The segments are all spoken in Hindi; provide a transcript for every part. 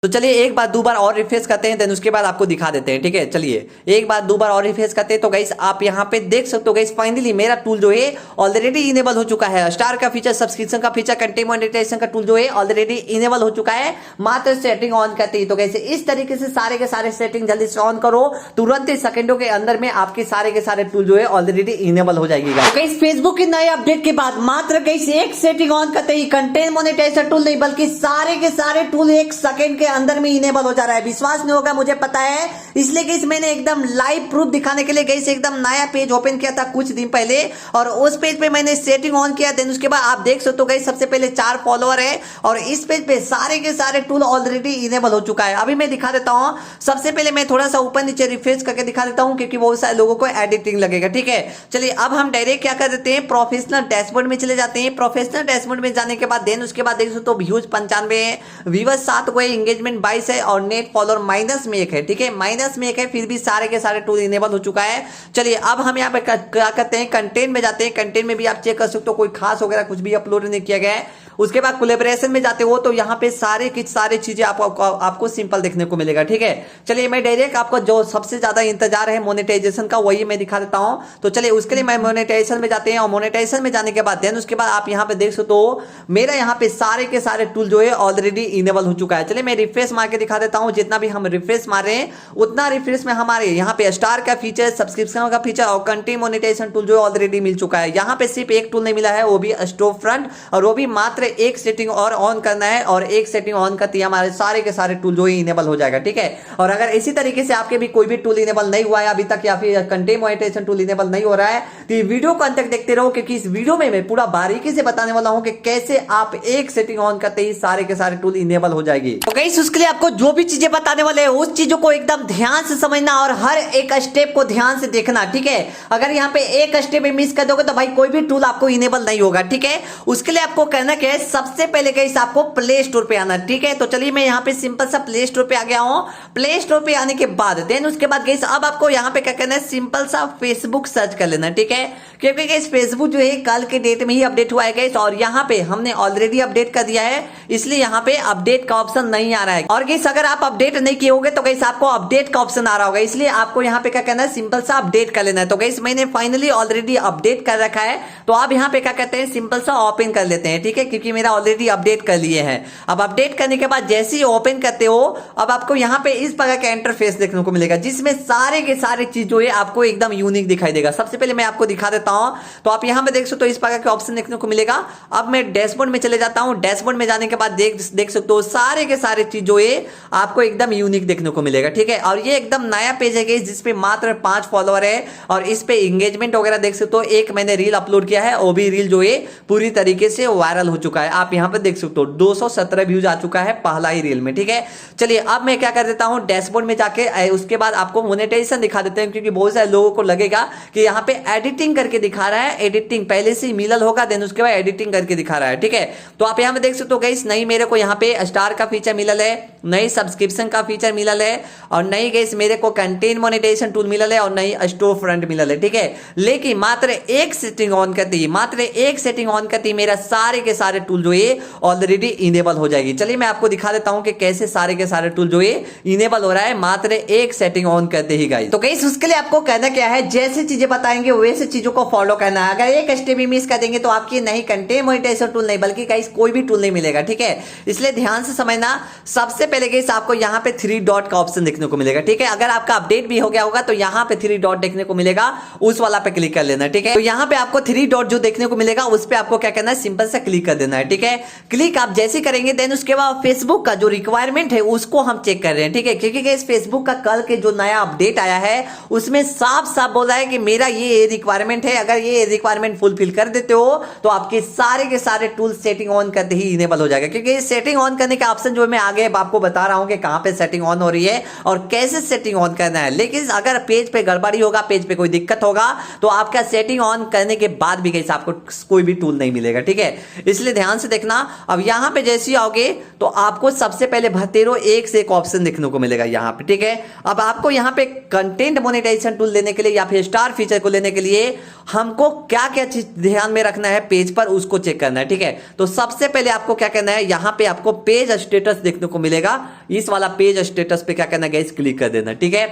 तो चलिए एक बार दो बार और रिफ्रेश करते हैं, देन उसके बाद आपको दिखा देते हैं। ठीक है, चलिए एक बार दो बार और रिफ्रेश करते हैं। तो गाइस आप यहाँ पे देख सकते हो गाइस, फाइनली मेरा टूल जो है ऑलरेडी इनेबल हो चुका है। स्टार का फीचर, सब्सक्रिप्शन का फीचर, कंटेंट मोनेटाइजेशन का टूल जो है ऑलरेडी इनेबल हो चुका है, मात्र सेटिंग ऑन करते ही। तो गाइस इस तरीके से सारे के सारे सेटिंग जल्दी से ऑन करो, तुरंत ही सेकंडों के अंदर में आपके सारे के सारे टूल जो है ऑलरेडी इनेबल हो जाएगी। तो गाइस फेसबुक के नए अपडेट के बाद मात्र गाइस एक सेटिंग ऑन करते ही कंटेंट मोनेटाइजेशन टूल नहीं बल्कि सारे के सारे टूल एक सेकंड के अंदर में इनेबल हो जा रहा है। विश्वास नहीं होगा मुझे पता है, इसलिए गाइस मैंने एकदम लाइव प्रूफ दिखाने के लिए गाइस एकदम नया पेज ओपन किया था कुछ दिन पहले, और उस पेज पे मैंने सेटिंग ऑन किया। देन उसके बाद आप देख सकते हो गाइस सबसे पहले 4 फॉलोअर है और इस पेज पे सारे के सारे टूल ऑलरेडी इनेबल हो चुका है। अभी मैं दिखा देता हूं, सबसे पहले मैं थोड़ा सा ऊपर नीचे रिफ्रेश करके दिखा देता हूं क्योंकि बहुत सारे लोगों को एडिटिंग लगेगा। ठीक है, चलिए अब हम डायरेक्ट क्या कर देते हैं, प्रोफेशनल डैशबोर्ड में चले जाते हैं। प्रोफेशनल डैशबोर्ड में जाने के बाद देन उसके बाद देख सकते हो व्यूज 95 है, व्यूअर्स 7 को है, एंगेजमेंट 22 है और नेट फॉलोअर माइनस में 1 है। ठीक है, माइनस में 1 है, फिर भी सारे के सारे टूल इनेबल हो चुका है। चलिए अब हम यहाँ पे क्या करते हैं, कंटेंट में जाते हैं। कंटेंट में भी आप चेक कर सकते हो कोई खास वगैरह कुछ भी अपलोड नहीं किया गया है। उसके बाद कोलैबोरेशन में जाते हो तो यहाँ पे सारे की सारी चीजें आपको सिंपल देखने को मिलेगा। ठीक है, चलिए मैं डायरेक्ट आपको जो सबसे ज्यादा इंतजार है मोनेटाइजेशन का वही मैं दिखा देता हूं। तो चलिए उसके लिए मैं मोनेटाइजेशन में जाते हैं और मोनेटाइजेशन में जाने के बाद देन उसके बाद आप यहाँ पे देख सकते हो मेरा यहाँ पे सारे के सारे टूल जो है ऑलरेडी इनेबल हो चुका है। चलिए मैं रिफ्रेश मार के दिखा देता हूँ, जितना भी हम रिफ्रेश मार रहे हैं उतना रिफ्रेश में हमारे यहाँ पे स्टार का फीचर, सब्सक्रिप्शन का फीचर और कंटेंट मोनेटाइजेशन टूल जो ऑलरेडी मिल चुका है। यहाँ पे सिर्फ एक टूल नहीं मिला है, वो भी स्टोर फ्रंट, और वो भी मात्र एक सेटिंग और ऑन करना है और एक सेटिंग ऑन करती है हमारे सारे के सारे टूल जो है इनेबल हो जाएगा। ठीक है, और अगर इसी तरीके से आपके भी कोई भी टूल इनेबल नहीं हुआ है अभी तक या फिर कंटेंट मोनेटाइजेशन टूल इनेबल नहीं हो रहा है तो ये वीडियो को अंत तक देखते रहो क्योंकि इस वीडियो में मैं पूरा बारीकी से बताने वाला हूं कि कैसे आप एक सेटिंग ऑन करते ही सारे के सारे टूल इनेबल हो जाएगी। तो गाइस उसके लिए आपको जो भी चीजें बताने वाले हैं उस चीजों को एकदम ध्यान से समझना और हर एक स्टेप को ध्यान से देखना। ठीक है, अगर यहाँ पे एक स्टेप मिस कर दोगे तो भाई कोई भी टूल आपको इनेबल नहीं होगा। ठीक है, उसके लिए आपको करना क्या है, सबसे पहले गाइस आपको प्ले स्टोर पे आना। ठीक है, तो चलिए मैं यहाँ पे सिंपल सा प्ले स्टोर पे आ गया हूँ। प्ले स्टोर पे आने के बाद देन उसके बाद गाइस अब आपको यहाँ पे क्या करना है, सिंपल सा फेसबुक सर्च कर लेना। ठीक है, क्योंकि गाइस फेसबुक जो है कल के डेट में ही अपडेट हुआ है गाइस, और यहाँ पे हमने ऑलरेडी अपडेट कर दिया है, इसलिए यहाँ पे अपडेट का ऑप्शन नहीं आ रहा है। और गाइस अगर आप अपडेट नहीं किए होंगे तो गाइस आपको अपडेट का ऑप्शन आ रहा होगा, इसलिए आपको यहाँ पे क्या करना है, सिंपल सा अपडेट कर लेना है। तो गाइस मैंने फाइनली ऑलरेडी अपडेट कर रखा है, तो आप यहाँ पे क्या कहते हैं, सिंपल सा ओपन कर लेते हैं। ठीक है, क्योंकि मेरा ऑलरेडी अपडेट कर लिए हैं। अब अपडेट करने के बाद जैसे ही ओपन करते हो अब आपको यहाँ पे इस प्रकार का इंटरफेस देखने को मिलेगा जिसमें सारे के सारे चीज जो है आपको एकदम यूनिक दिखाई देगा। सबसे पहले मैं आपको दिखा देता हूं, तो आप यहाँ पे देख सकते हो इस प्रकार के ऑप्शन देखने को मिलेगा। अब मैं डैशबोर्ड में चले जाता हूं, डैशबोर्ड में जाने के बाद देख सकते हो सारे के सारे चीज जो है आपको एकदम यूनिक देखने को मिलेगा। ठीक है, और ये एकदम नया पेज है जिसपे मात्र 5 फॉलोअर है और इस पे एंगेजमेंट वगैरह देख सकते हो। एक मैंने रील अपलोड किया है, वो भी रील जो है पूरी तरीके से वायरल हो चुका है। आप यहाँ पे देख सकते हो 217 व्यूज आ चुका है पहला ही रील में। ठीक है, चलिए अब मैं क्या कर देता हूं, डैशबोर्ड में जाके उसके बाद आपको मोनेटाइजेशन दिखा देते हैं क्योंकि बहुत सारे लोगों को लगेगा कि यहाँ पे एडिटिंग करके दिखा रहा है, एडिटिंग पहले से ही मिलल होगा देन उसके बाद एडिटिंग करके दिखा रहा है। ठीक है, तो आप यहाँ पे देख सकते हो गाइस, नहीं मेरे को यहाँ पे स्टार का फीचर मिलल है, नई सब्सक्रिप्शन का फीचर मिलल है और नई गाइस मेरे को कंटेंट मोनेटाइजेशन टूल मिलल है और नई स्टोर फ्रंट मिलल है। ठीक है, लेकिन मात्र एक सेटिंग ऑन करती है, मात्र एक सेटिंग ऑन करती मेरा सारे के सारे टूल जो है ऑलरेडी इनेबल हो जाएगी। चलिए मैं आपको दिखा देता हूं कि कैसे सारे के सारे टूल जो है इनेबल हो रहा है मात्र एक सेटिंग ऑन करते ही गाइस। तो गाइस उसके लिए आपको कहना क्या है, जैसे चीजें बताएंगे वैसे चीजों को फॉलो करना है। अगर एक स्टेप भी मिस कर देंगे तो आपकी नहीं कंटेंट मोनेटाइजेशन टूल नहीं बल्कि गाइस कोई भी टूल नहीं मिलेगा। ठीक है, इसलिए ध्यान से समझना। सबसे पहले गाइस आपको यहाँ पे 3 डॉट का ऑप्शन देखने को मिलेगा। ठीक है, अगर आपका अपडेट भी हो गया होगा तो यहाँ पे 3 डॉट देखने को मिलेगा, उस वाला पे क्लिक कर लेना। ठीक है, तो यहाँ पे आपको 3 डॉट जो देखने को मिलेगा उस पे आपको क्या करना है, सिंपल से क्लिक कर देना है। ठीक है, क्लिक आप जैसे करेंगे देन उसके बाद फेसबुक का जो रिक्वायरमेंट है उसको हम चेक कर रहे हैं। ठीक है, क्योंकि गाइस फेसबुक का कल के जो नया अपडेट आया है उसमें साफ साफ बोला है कि मेरा ये रिक्वायरमेंट है, अगर ये रिक्वायरमेंट फुलफिल कर देते हो तो आपके सारे के सारे टूल सेटिंग ऑन करते ही इनेबल हो जाएगा। क्योंकि सेटिंग ऑन करने का ऑप्शन जो मैं आगे आपको बता रहा हूं कि कहां पे सेटिंग ऑन हो रही है और कैसे सेटिंग ऑन करना है। लेकिन अगर पेज पे गड़बड़ी होगा, पेज पे कोई दिक्कत होगा तो आपका सेटिंग ऑन करने के बाद भी गाइस आपको कोई भी टूल नहीं मिलेगा। ठीक है, इसलिए ध्यान से देखना। अब यहां पे जैसे ही आओगे तो आपको सबसे पहले भतेरो एक से एक ऑप्शन देखने को मिलेगा यहाँ पे। ठीक है, अब आपको यहाँ पे कंटेंट मोनेटाइजेशन टूल लेने के लिए या फिर स्टार फीचर को लेने के लिए हमको क्या क्या चीज ध्यान में रखना है पेज पर, उसको चेक करना है, ठीक है। तो सबसे पहले आपको क्या करना है, यहाँ पे आपको पेज स्टेटस देखने को मिलेगा, इस वाला पेज स्टेटस पे क्या करना है गाइस, क्लिक कर देना, ठीक है।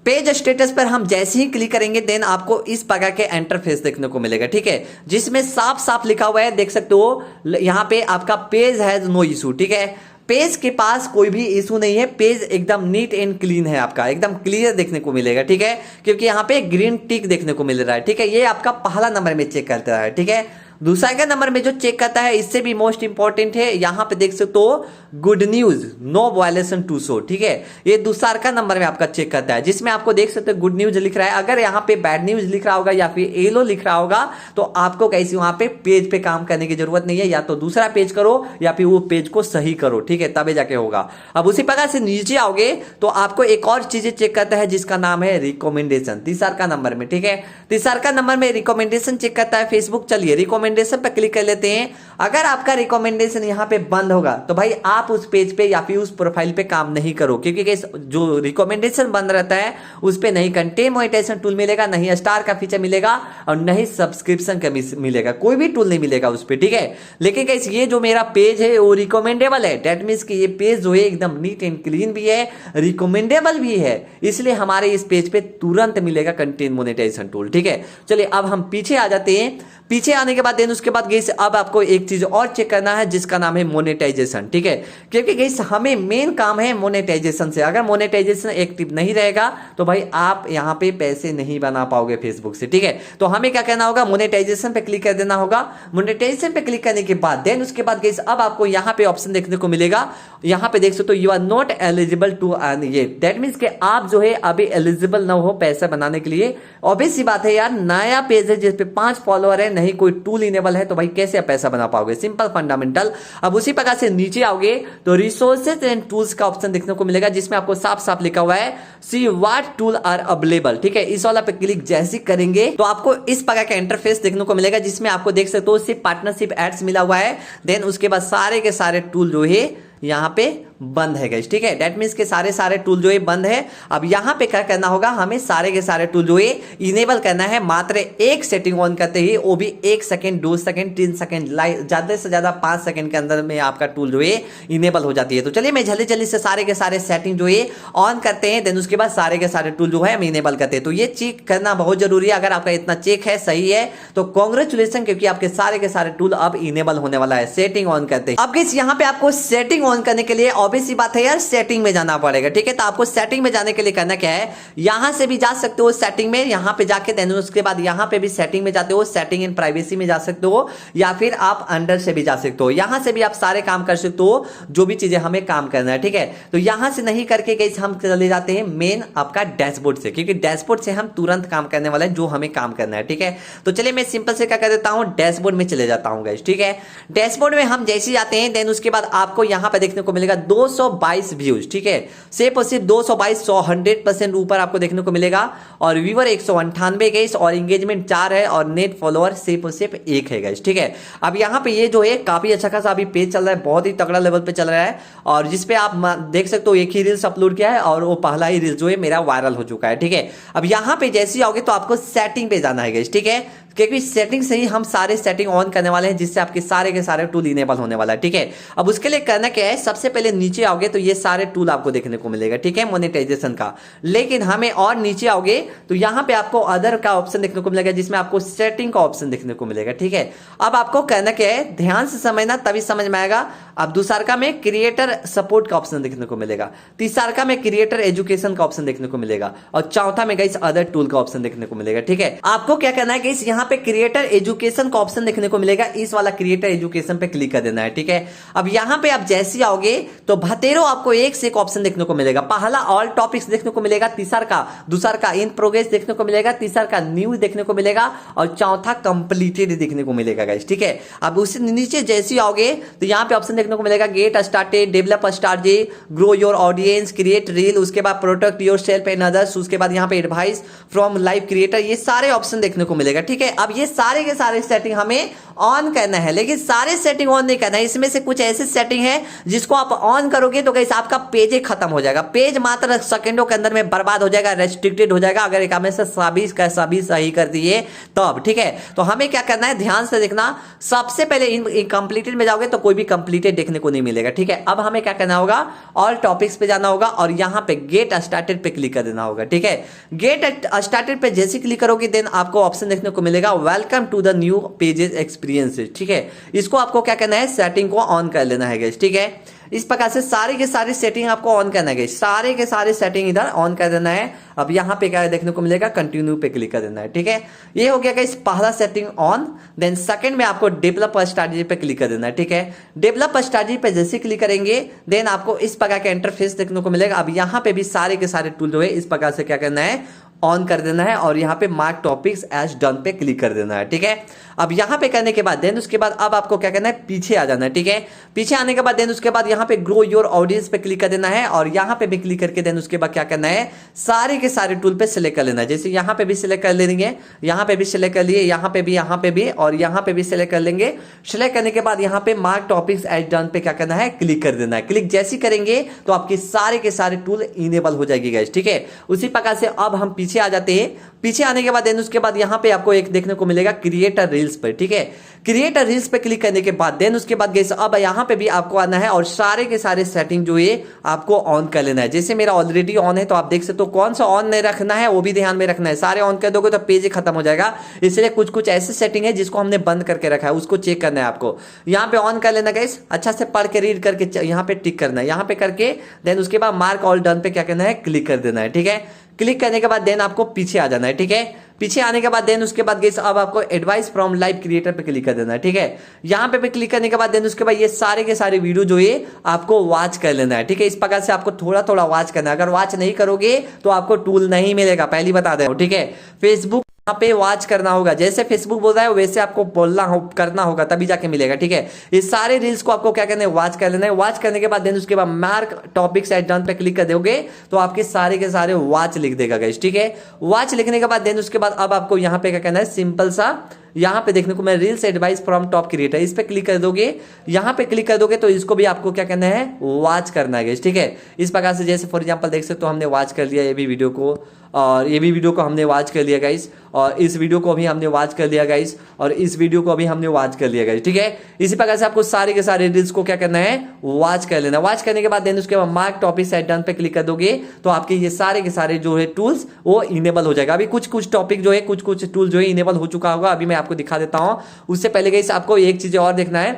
पेज स्टेटस पर हम जैसे ही क्लिक करेंगे देन आपको इस प्रकार के इंटरफेस देखने को मिलेगा, ठीक है, जिसमें साफ साफ लिखा हुआ है, देख सकते हो यहाँ पे आपका पेज हैज नो इशू, ठीक है। पेज के पास कोई भी इशू नहीं है, पेज एकदम नीट एंड क्लीन है, आपका एकदम क्लियर देखने को मिलेगा, ठीक है, क्योंकि यहाँ पे ग्रीन टिक देखने को मिल रहा है, ठीक है। ये आपका पहला नंबर में चेक करता है, ठीक है। दूसरा का नंबर में जो चेक करता है इससे भी मोस्ट इंपॉर्टेंट है, यहां पे देख सकते हो good news no violation to show, ठीक है। ये दूसरा का नंबर में आपका चेक करता है, जिसमें आपको देख सकते हो गुड न्यूज लिख रहा है। अगर यहाँ पे बैड न्यूज लिख रहा होगा या फिर येलो लिख रहा होगा तो आपको कैसे वहां पे पेज पे काम करने की जरूरत नहीं है, या तो दूसरा पेज करो या फिर वो पेज को सही करो, ठीक है, तबे जाके होगा। अब उसी प्रकार से नीचे आओगे तो आपको एक और चीजें चेक करता है जिसका नाम है रिकमेंडेशन, तीसरा का नंबर में, ठीक है। तीसरा का नंबर में रिकमेंडेशन चेक करता है फेसबुक। चलिए रिकमेंडेशन पे क्लिक कर लेते हैं। अगर आपका रिकमेंडेशन यहाँ पे बंद होगा तो भाई आप उस पेज पे या फिर उस प्रोफाइल पे काम नहीं करो, क्योंकि जो रिकमेंडेशन बंद रहता है उस पे नहीं कंटेंट मोनेटाइजेशन टूल मिलेगा, नहीं स्टार का फीचर मिलेगा और नहीं सब्सक्रिप्शन का मिलेगा, कोई भी टूल नहीं मिलेगा उस पे, ठीक है। लेकिन गाइस ये जो मेरा पेज है वो रिकमेंडेबल है, दैट मींस कि ये पेज जो है एकदम नीट एंड क्लीन भी है, रिकमेंडेबल भी है, इसलिए हमारे इस पेज पे तुरंत मिलेगा कंटेंट मोनेटाइजेशन टूल, ठीक है। चलिए अब हम पीछे आ जाते हैं। पीछे आने के बाद देन उसके बाद गाइस अब आपको एक चीज और चेक करना है जिसका नाम है मोनेटाइजेशन, ठीक है, क्योंकि गाइस हमें मेन काम है मोनेटाइजेशन से। अगर मोनेटाइजेशन एक्टिव नहीं रहेगा तो भाई आप यहाँ पे पैसे नहीं बना पाओगे फेसबुक से, ठीक है। तो हमें क्या करना होगा, मोनेटाइजेशन पे क्लिक कर देना होगा। मोनेटाइजेशन पे क्लिक करने के बाद देन उसके बाद गाइस अब आपको यहाँ पे ऑप्शन देखने को मिलेगा, यहाँ पे देख सकते हो you are not eligible to earn, ये दैट मींस कि आप जो है अभी एलिजिबल ना हो पैसा बनाने के लिए। ऑब्वियस सी बात है यार, नया पेज है जिसपे 5 फॉलोअर है, नहीं कोई टूल इनेबल है, तो भाई कैसे आप पैसा बना पाओगे, सिंपल फंडामेंटल। अब उसी प्रकार से नीचे आओगे तो रिसोर्सेज एंड टूल्स का ऑप्शन देखने को मिलेगा, जिसमें आपको साफ साफ लिखा हुआ है see what tool are available, ठीक है। इस वाला पे क्लिक जैसे करेंगे तो आपको इस प्रकार का इंटरफेस देखने को मिलेगा, जिसमें आपको देख सकते हो सिर्फ पार्टनरशिप एड्स मिला हुआ है। देन उसके बाद सारे के सारे टूल जो है यहाँ पे बंद है गाइस, ठीक है, दैट मींस के सारे टूल जो है बंद है। अब यहाँ पे क्या करना होगा, हमें सारे के सारे टूल जो है इनेबल करना है, मात्र एक सेटिंग ऑन करते ही, वो भी 1 सेकंड 2 सेकंड 3 सेकंड, ज्यादा से ज्यादा 5 सेकंड के अंदर में आपका टूल जो है इनेबल हो जाती है। तो चलिए मैं जल्दी जल्दी से सारे के सारे सेटिंग जो है ऑन करते हैं, देन उसके बाद सारे के सारे टूल जो है हम इनेबल करते हैं। तो ये चेक करना बहुत जरूरी है, अगर आपका इतना चेक है सही है तो कॉन्ग्रेचुलेशन, क्योंकि आपके सारे के सारे टूल अब इनेबल होने वाला है सेटिंग ऑन करते हैं। अब गाइस यहाँ पे आपको सेटिंग ऑन करने के लिए ऑब्वियस सी बात है यार सेटिंग में जाना पड़ेगा, ठीक है। तो आपको सेटिंग में जाने के लिए करना क्या है, यहां से भी जा सकते हो सेटिंग में, यहां पे जाके देन उसके बाद यहां पे भी सेटिंग में जाते हो, सेटिंग इन प्राइवेसी में जा सकते हो, या फिर आप अंडर से भी जा सकते हो, यहां से भी आप सारे काम कर सकते हो जो भी चीजें हमें काम करना है, ठीक है। तो यहां से नहीं करके गाइस हम चले जाते हैं मेन आपका डैशबोर्ड से, क्योंकि डैशबोर्ड से हम तुरंत काम करने वाले हैं जो हमें काम करना है, ठीक है। तो चलिए मैं सिंपल से क्या कर देता हूं, डैशबोर्ड में चले जाता हूं गाइस, ठीक है। डैशबोर्ड में हम जैसे जाते हैं देन उसके बाद आपको यहां पे देखने को मिलेगा 222 व्यूज, ठीक है, सिर्फ और सिर्फ 222 100% ऊपर आपको देखने को मिलेगा, और व्यूअर 198 गाइस, और एंगेजमेंट 4 है, और नेट फॉलोअर सिर्फ और सिर्फ 1 है गाइस, ठीक है। अब यहाँ पे ये जो है काफी अच्छा खासा अभी पेज चल रहा है, बहुत ही तगड़ा लेवल पे चल रहा है, और जिसपे आप देख सकते हो एक ही रील्स अपलोड किया है और वो पहला ही रील्स जो है मेरा वायरल हो चुका है, ठीक है। अब यहाँ पे जैसे ही आओगे तो आपको सेटिंग पे जाना है गाइस, ठीक है, क्योंकि सेटिंग से ही हम सारे सेटिंग ऑन करने वाले हैं, जिससे आपके सारे के सारे टूल इनेबल होने वाला है, ठीक है। अब उसके लिए करना क्या है, सबसे पहले नीचे आओगे तो ये सारे टूल आपको देखने को मिलेगा, ठीक है, मोनेटाइजेशन का। लेकिन हमें और नीचे आओगे तो यहाँ पे आपको अदर का ऑप्शन देखने को मिलेगा, जिसमें आपको सेटिंग का ऑप्शन देखने को मिलेगा, ठीक है। अब आपको करना क्या है, ध्यान से समझना तभी समझ में आएगा। अब दूसरा में क्रिएटर सपोर्ट का ऑप्शन देखने को मिलेगा, तीसरा में क्रिएटर एजुकेशन का ऑप्शन देखने को मिलेगा, और चौथा में गाइस अदर टूल का ऑप्शन देखने को मिलेगा, ठीक है। आपको क्या करना है गाइस, यहाँ पे क्रिएटर एजुकेशन का ऑप्शन देखने को मिलेगा, इस वाला क्रिएटर एजुकेशन पे क्लिक कर देना है, ठीक है। अब यहाँ पे आप जैसे ही आओगे तो भतेरो आपको एक से एक ऑप्शन देखने को मिलेगा। पहला ऑल टॉपिक्स देखने को मिलेगा, तीसरा का दूसरा का इन प्रोग्रेस देखने को मिलेगा, तीसरा का न्यूज देखने को मिलेगा, और चौथा कंप्लीटेड देखने को मिलेगा गाइस, ठीक है। अब उससे नीचे जैसे ही आओगे तो यहाँ पे ऑप्शन देखने को मिलेगा, get started, develop strategy, grow your audience, create reel, उसके बाद protect your self and others, उसके बाद यहाँ पे एडवाइस फ्रॉम लाइव क्रिएटर, ये सारे ऑप्शन देखने को मिलेगा। ठीक है, अब ये सारे के सारे सेटिंग हमें ऑन करना है, लेकिन सारे सेटिंग ऑन नहीं करना है। इसमें से कुछ ऐसे सेटिंग है जिसको आप ऑन करोगे तो गाइस आपका पेज ही खत्म हो जाएगा, पेज मात्र सेकंडों के अंदर में बर्बाद हो जाएगा, रेस्ट्रिक्टेड हो जाएगा, अगर एक हमें से सभी सही कर दिए तब। ठीक है, तो हमें क्या करना है, ध्यान से देखना। सबसे पहले इन कंप्लीटेड में जाओगे तो कोई भी कंप्लीटेड देखने को नहीं मिलेगा। ठीक है, अब हमें क्या करना होगा, ऑल टॉपिक्स पे जाना होगा और यहां पे गेट स्टार्टेड पे क्लिक कर देना होगा। ठीक है, गेट स्टार्टेड पे जैसे क्लिक करोगे देन आपको ऑप्शन देखने को मिलेगा, welcome to the new pages experiences. ठीक है, इसको आपको क्या करना है, सेटिंग को ऑन कर लेना है गाइस। ठीक है, इस प्रकार से सारे के सारे सेटिंग आपको ऑन करना है, सारे के सारे सेटिंग इधर ऑन कर देना है। अब यहाँ पे क्या देखने को मिलेगा, कंटिन्यू पे क्लिक कर देना है। ठीक है, ये हो गया गाइस पहला सेटिंग ऑन। देन सेकंड में आपको डेवलप स्ट्रैटेजी पे क्लिक कर देना है। ठीक है, डेवलप स्ट्रैटेजी पे जैसे क्लिक करेंगे देन आपको इस प्रकार का इंटरफेस देखने को मिलेगा। अब यहाँ पे भी सारे के सारे टूल जो है इस प्रकार से क्या करना है, ऑन कर देना है और यहाँ पे मार्क टॉपिक्स एज डन पे क्लिक कर देना है। ठीक है, अब यहाँ पे करने के बाद देन उसके बाद अब आपको क्या करना है, पीछे आ जाना है। ठीक है, पीछे आने के बाद देन उसके बाद यहाँ पे ग्रो योर ऑडियंस पे क्लिक कर देना है और यहाँ पे भी क्लिक करके देन उसके बाद क्या करना है, सारे के सारे टूल पे सिलेक्ट कर लेना है। जैसे यहाँ पे भी सिलेक्ट कर लेंगे, यहाँ पे भी सिलेक्ट कर लिए, यहाँ पे भी और यहाँ पे भी सिलेक्ट कर लेंगे। सिलेक्ट करने के बाद यहाँ पे मार्क टॉपिक्स एज डन पे क्या करना है, क्लिक कर देना है। क्लिक जैसे करेंगे तो आपके सारे के सारे टूल इनेबल हो जाएगी गाइस। ठीक है, उसी प्रकार से अब हम पीछे आ जाते हैं। पीछे आने के बाद देन उसके बाद यहाँ पे आपको एक देखने को मिलेगा क्रिएटर रील्स पर। ठीक है, क्रिएटर रील्स पे क्लिक करने के बाद देन उसके बाद गाइस अब यहाँ पे भी आपको आना है और सारे के सारे सेटिंग जो है आपको ऑन कर लेना है। जैसे मेरा ऑलरेडी ऑन है तो आप देख सकते हो, कौन सा ऑन नहीं रखना है वो भी ध्यान में रखना है। सारे ऑन कर दोगे तो पेज ही खत्म हो जाएगा, इसलिए कुछ कुछ ऐसे सेटिंग है जिसको हमने बंद करके रखा है, उसको चेक करना है आपको। यहाँ पे ऑन कर लेना गाइस, अच्छा से पढ़ के रीड करके यहाँ पे टिक करना है, यहाँ पे करके देन उसके बाद मार्क ऑल डन पे क्या करना है, क्लिक कर देना है। ठीक है, क्लिक करने के बाद देन आपको पीछे आ जाना है। ठीक है, पीछे आने के बाद देन उसके बाद गाइस अब आपको एडवाइस फ्रॉम लाइव क्रिएटर पे क्लिक कर देना है। ठीक है, यहाँ पे क्लिक करने के बाद देन उसके बाद ये सारे के सारे वीडियो जो है आपको वॉच कर लेना है। ठीक है, इस प्रकार से आपको थोड़ा थोड़ा वॉच करना है, अगर वॉच नहीं करोगे तो आपको टूल नहीं मिलेगा, पहली बता दे। ठीक है, फेसबुक यहाँ पे वॉच करना होगा, जैसे फेसबुक बोल रहा है वैसे आपको बोलना करना होगा तभी जाके मिलेगा। ठीक है, इस सारे रील्स को आपको क्या करना है, वॉच कर लेना है। वॉच करने के बाद देन उसके बाद मार्क टॉपिक्स एज डन पे क्लिक कर दोगे तो आपके सारे के सारे वॉच लिख देगा गाइस। ठीक है, वॉच लिखने के बाद देन उसके बाद अब आपको यहाँ पे क्या करना है, सिंपल सा यहाँ पे देखने को मैं reels advice from top creator, इस पे क्लिक कर दोगे। यहाँ पे क्लिक कर दोगे तो इसको भी आपको क्या करना है, वॉच करना है गाइस। ठीक है, इस प्रकार से जैसे फॉर एग्जांपल देख सकते हो हमने वॉच कर लिया ये भी वीडियो को, और ये भी वीडियो को हमने वॉच कर लिया गाइस, और इस वीडियो को भी हमने वॉच कर लिया गाइस, और इस वीडियो को भी हमने वॉच कर लिया गाइस। ठीक है, इसी प्रकार से आपको सारे के सारे रील्स को क्या करना है, वॉच कर लेना। वॉच करने के बाद देन उसके बाद मार्क टॉपिक एट डन पे क्लिक कर दोगे तो आपके ये सारे के सारे जो है टूल्स वो इनेबल हो जाएगा। अभी कुछ कुछ टॉपिक जो है, कुछ कुछ टूल जो है इनेबल हो चुका होगा, अभी मैं आपको दिखा देता हूं। उससे पहले गाइस आपको एक चीज और देखना है,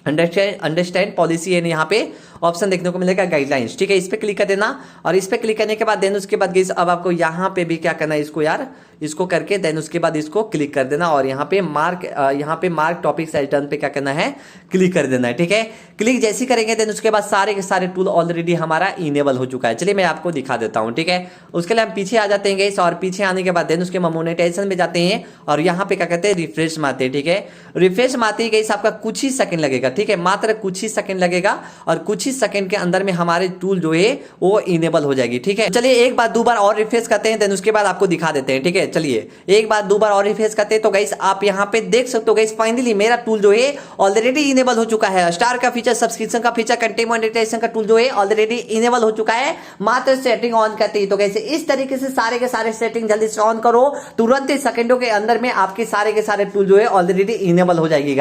अंडरस्टैंड पॉलिसी है, यहाँ पे ऑप्शन देखने को मिलेगा गाइडलाइंस। ठीक है, इस पे क्लिक कर देना और इस पे क्लिक करने के बाद देन उसके बाद गाइस अब आपको यहाँ पे भी क्या करना है, इसको यार इसको करके देन उसके बाद इसको क्लिक कर देना और यहाँ पे मार्क टॉपिक्स एज डन पे क्या करना है, क्लिक कर देना है। ठीक है, क्लिक जैसे करेंगे देन उसके बाद सारे के सारे टूल ऑलरेडी हमारा इनेबल हो चुका है। चलिए मैं आपको दिखा देता हूँ। ठीक है, उसके लिए हम पीछे आ जाते हैं गाइस, और पीछे आने के बाद देन उसके मोनेटाइजेशन में जाते हैं और यहाँ पे क्या करते हैं, रिफ्रेश मारते हैं। ठीक है, रिफ्रेश मारते ही गाइस आपका कुछ ही सेकंड लगेगा। ठीक है, मात्र कुछ ही सेकंड लगेगा और कुछ ही सेकंड के अंदर में हमारे टूल जो है वो इनेबल हो जाएगी। ठीक है, चलिए एक बार दो बार और रिफ्रेश करते हैं देन उसके बाद आपको दिखा देते हैं। ठीक है, चलिए एक बार दो बार और रिफ्रेश करते हैं तो गाइस आप यहाँ पे देख सकते हो गाइस फाइनली मेरा टूल जो है ऑलरेडी इनेबल हो चुका है। स्टार का फीचर, सब्सक्रिप्शन का फीचर, कंटेंट मोनेटाइजेशन का टूल जो है ऑलरेडी इनेबल हो चुका है, मात्र सेटिंग ऑन करते ही। तो गाइस इस तरीके से सारे के सारे सेटिंग जल्दी से ऑन करो, तुरंत ही सेकंडों के अंदर में आपके सारे के सारे टूल जो है ऑलरेडी इनेबल हो जाएगी।